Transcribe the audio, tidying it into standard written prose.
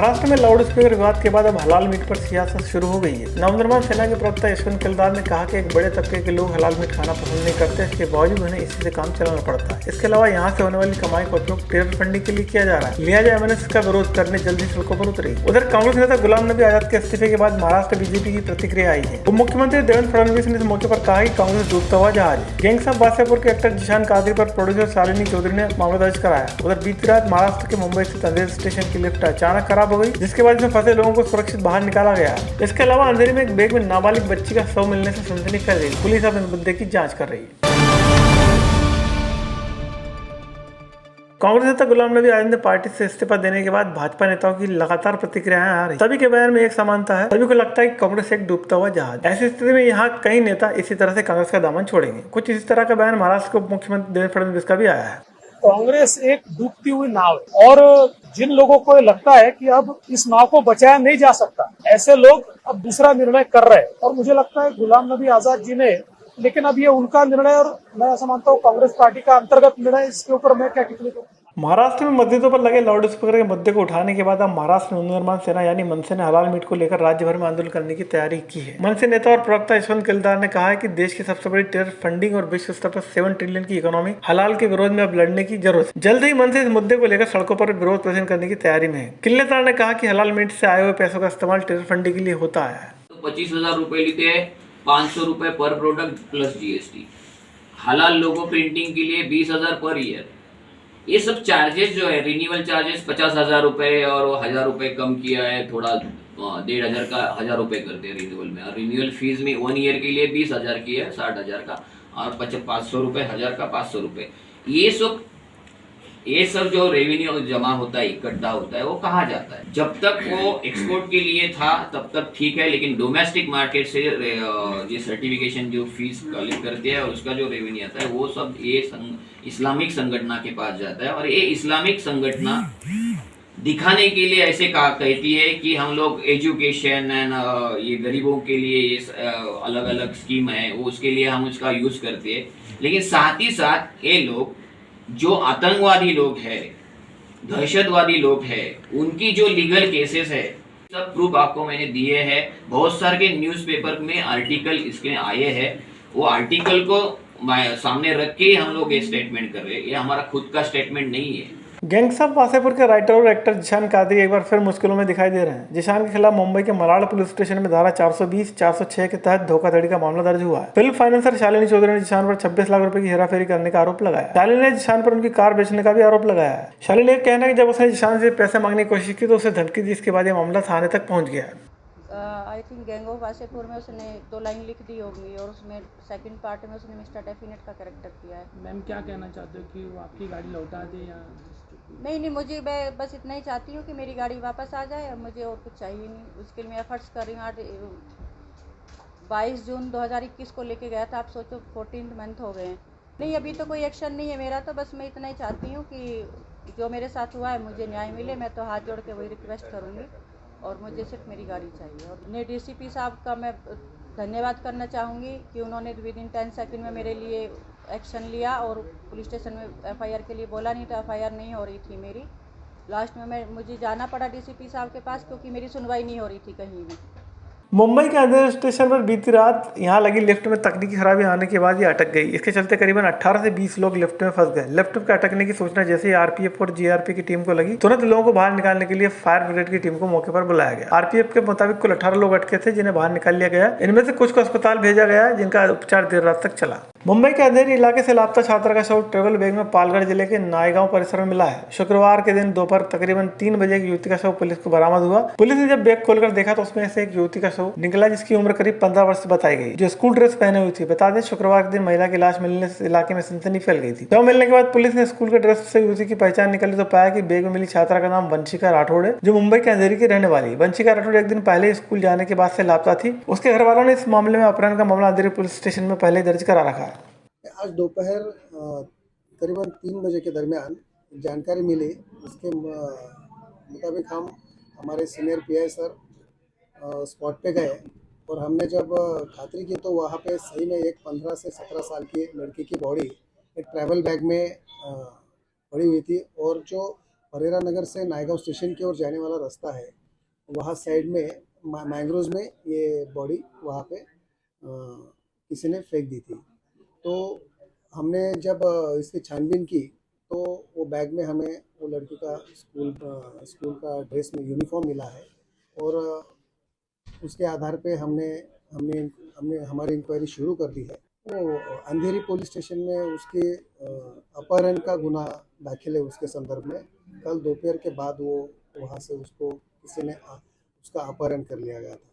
महाराष्ट्र में loud speaker विवाद के बाद अब हलाल मीट पर सियासत शुरू हो गई है। नवनिर्माण सेना के प्रवक्ता यशवंत किलदार ने कहा कि एक बड़े तबके के लोग हलाल मीट खाना पसंद नहीं करते, इसके बावजूद उन्हें इसी से काम चलाना पड़ता है। इसके अलावा यहाँ से होने वाली कमाई का उपयोग टेरर फंडिंग के लिए किया जा रहा है। लिहाजा एमएनएस का विरोध करने जल्द ही सड़कों पर उतरी। उधर कांग्रेस नेता गुलाम नबी आजाद के इस्तीफे के बाद महाराष्ट्र बीजेपी की प्रतिक्रिया आई है। उप मुख्यमंत्री देवेंद्र फडणवीस ने इस मौके पर कहा कि कांग्रेस डूबता हुआ जहाज है। गैंग्स ऑफ वासेपुर के एक्टर जिशान कादरी पर प्रोड्यूसर शालिनी चौधरी ने मामला दर्ज कराया। उधर बीती रात महाराष्ट्र के मुंबई स्थित अंधेरी स्टेशन की लिफ्ट अचानक खराब हो गई, जिसके बाद इसमें फंसे लोगों को सुरक्षित बाहर निकाला गया। इसके अलावा अंधेरी में एक बैग में नाबालिग बच्ची का शव मिलने से सनसनी फैल गई। पुलिस अब इस मुद्दे की जांच कर रही है। कांग्रेस नेता गुलाम नबी आजाद ने पार्टी से इस्तीफा देने के बाद भाजपा नेताओं की लगातार प्रतिक्रियाएं आ रही। सभी के बयान में एक समानता है, सभी को लगता है कि कांग्रेस एक डूबता हुआ जहाज। ऐसी स्थिति में यहाँ कई नेता इसी तरह से कांग्रेस का दामन छोड़ेंगे। कुछ इसी तरह का बयान महाराष्ट्र के उप मुख्यमंत्री देवेंद्र फडणवीस का भी आया है। कांग्रेस एक डूबती हुई नाव है और जिन लोगों को लगता है कि अब इस नाव को बचाया नहीं जा सकता, ऐसे लोग अब दूसरा निर्णय कर रहे हैं। और मुझे लगता है गुलाम नबी आजाद जी ने, लेकिन अब ये उनका निर्णय और मैं ऐसा मानता हूँ कांग्रेस पार्टी का अंतर्गत निर्णय, इसके ऊपर मैं क्या टिप्पणी करूँ। महाराष्ट्र में मस्जिदों पर लगे लाउड स्पीकर के मुद्दे को उठाने के बाद अब महाराष्ट्र नवनिर्माण सेना यानी मनसे ने हलाल मीट को लेकर राज्य भर में आंदोलन करने की तैयारी की है। मनसे नेता और प्रवक्ता यशवंत किलदार ने कहा है कि देश की सबसे बड़ी टेरर फंडिंग और विश्व स्तर पर 7 ट्रिलियन की इकोनॉमी हलाल के विरोध में अब लड़ने की जरूरत है। जल्द ही मनसे इस मुद्दे को लेकर सड़कों पर विरोध प्रदर्शन करने की तैयारी में है। किलदार ने कहा कि हलाल मीट से आए हुए पैसों का इस्तेमाल टेरर फंडिंग के लिए होता है। 25,000 रुपए लेते हैं, 500 रुपए पर प्रोडक्ट प्लस जीएसटी। हलाल लोगो प्रिंटिंग के लिए 20,000 पर ईयर। ये सब चार्जेस जो है, रिन्यूअल चार्जेस 50,000 रुपए और 1,000 रुपए कम किया है, थोड़ा 1,500 का 1,000 रुपए कर दिया रिन्यूअल में। और रिन्यूअल फीस में 1 ईयर के लिए 20,000 की है, 60,000 का, और 500 रुपए, 1,000 का 500 रुपए। ये सब जो रेवेन्यू जमा होता है, इकट्ठा होता है, वो कहाँ जाता है? जब तक वो एक्सपोर्ट के लिए था तब तक ठीक है, लेकिन डोमेस्टिक मार्केट से ये सर्टिफिकेशन जो फीस कलेक्ट करते हैं और उसका जो रेवेन्यू आता है, वो सब ये इस्लामिक संगठना के पास जाता है। और ये इस्लामिक संगठना दिखाने के लिए ऐसे कहती है कि हम लोग एजुकेशन एंड ये गरीबों के लिए ये अलग अलग स्कीम है, वो उसके लिए हम उसका यूज करते हैं। लेकिन साथ ही साथ ये लोग जो आतंकवादी लोग हैं, दहशतवादी लोग हैं, उनकी जो लीगल केसेस है, सब प्रूफ आपको मैंने दिए हैं। बहुत सारे के न्यूज़पेपर में आर्टिकल इसके आए हैं। वो आर्टिकल को सामने रख के हम लोग ये स्टेटमेंट कर रहे हैं। ये हमारा खुद का स्टेटमेंट नहीं है। गैंग्स ऑफ वासेपुर के राइटर और एक्टर जिशान कादरी एक बार फिर मुश्किलों में दिखाई दे रहे हैं। जिशान के खिलाफ मुंबई के मलाड पुलिस स्टेशन में धारा 420, 406 के तहत धोखाधड़ी का मामला दर्ज हुआ है। फिल्म फाइनेंसर शालिनी चौधरी ने जिशान पर 26 लाख रुपए की हेराफेरी करने का आरोप लगाया। शालिनी ने जिशान पर उनकी कार बेचने का भी आरोप लगाया है। शालिनी का कहना है कि जब उसने जिशान से पैसे मांगने की कोशिश की तो उसे धमकी दी। इसके बाद यह मामला थाने तक पहुंच गया। I think gang of Wasseypur में उसने 2 लाइन लिख दी होगी और उसमें सेकंड पार्ट में उसने मिस्टर डेफिनेट का कैरेक्टर किया है। मैम क्या कहना चाहते हो कि वो आपकी गाड़ी लौटा दे या? नहीं, मुझे मैं बस इतना ही चाहती हूँ कि मेरी गाड़ी वापस आ जाए, मुझे और कुछ चाहिए नहीं। उसके लिए मैं एफर्ट्स कर रही हूँ। 22 जून 2021 को लेके गया था, आप सोचो 14 मंथ हो गए हैं। नहीं, अभी तो कोई एक्शन नहीं है मेरा, तो बस मैं इतना ही चाहती हूँ कि जो मेरे साथ हुआ है मुझे न्याय मिले। मैं तो हाथ जोड़ के वही रिक्वेस्ट करूँगी और मुझे सिर्फ मेरी गाड़ी चाहिए। और ने डीसीपी साहब का मैं धन्यवाद करना चाहूँगी कि उन्होंने विदिन 10 सेकंड में मेरे लिए एक्शन लिया और पुलिस स्टेशन में एफआईआर के लिए बोला। नहीं तो एफआईआर नहीं हो रही थी मेरी। लास्ट में मुझे जाना पड़ा डीसीपी साहब के पास क्योंकि मेरी सुनवाई नहीं हो रही थी कहीं भी। मुंबई के अंधेरी स्टेशन पर बीती रात यहां लगी लिफ्ट में तकनीकी खराबी आने के बाद ये अटक गई। इसके चलते करीबन 18 से 20 लोग लिफ्ट में फंस गए। लिफ्ट के अटकने की सूचना जैसे ही आरपीएफ और जीआरपी की टीम को लगी, तुरंत लोगों को बाहर निकालने के लिए फायर ब्रिगेड की टीम को मौके पर बुलाया गया। आरपीएफ के मुताबिक कुल 18 लोग अटके थे जिन्हें बाहर निकाल लिया गया। इनमें से कुछ को अस्पताल भेजा गया, जिनका उपचार देर रात तक चला। मुंबई के अंधेरी इलाके से लापता छात्रा का शव ट्रेवल बैग में पालगढ़ जिले के नायगांव परिसर में मिला है। शुक्रवार के दिन दोपहर तकरीबन 3 बजे एक युवती का शव पुलिस को बरामद हुआ। पुलिस ने जब बैग खोलकर देखा तो उसमें से एक युवती का शव निकला, जिसकी उम्र करीब 15 वर्ष बताई गई, जो स्कूल ड्रेस पहने हुई थी। बता दें, शुक्रवार के दिन महिला की लाश मिलने से इलाके में सनसनी फैल गई थी। शव मिलने के बाद पुलिस ने स्कूल के ड्रेस से युवती की पहचान निकाली तो पाया कि बैग में मिली छात्रा का नाम वंशिका राठौड़ है, जो मुंबई के अंधेरी की रहने वाली। वंशिका राठौड़ एक दिन पहले स्कूल जाने के बाद से लापता थी। उसके घर वालों ने इस मामले में अपहरण का मामला अंधेरी पुलिस स्टेशन में पहले दर्ज करा रखा है। आज दोपहर करीबन 3 बजे के दरमियान जानकारी मिली। इसके मुताबिक हम हमारे सीनियर पीआई सर स्पॉट पे गए और हमने जब खातरी की तो वहाँ पे सही में एक 15 से 17 साल की लड़की की बॉडी एक ट्रैवल बैग में पड़ी हुई थी और जो परेरा नगर से नायगांव स्टेशन की ओर जाने वाला रास्ता है, वहाँ साइड में मैंग्रोव्स में ये बॉडी वहाँ पे किसी ने फेंक दी थी। तो हमने जब इसकी छानबीन की तो वो बैग में हमें वो लड़की का स्कूल का ड्रेस में यूनिफॉर्म मिला है, और उसके आधार पे हमने हमने हमने हमारी इंक्वायरी शुरू कर दी है। वो अंधेरी पुलिस स्टेशन में उसके अपहरण का गुना दाखिल है। उसके संदर्भ में कल दोपहर के बाद वो वहाँ से उसको किसी ने उसका अपहरण कर लिया गया था।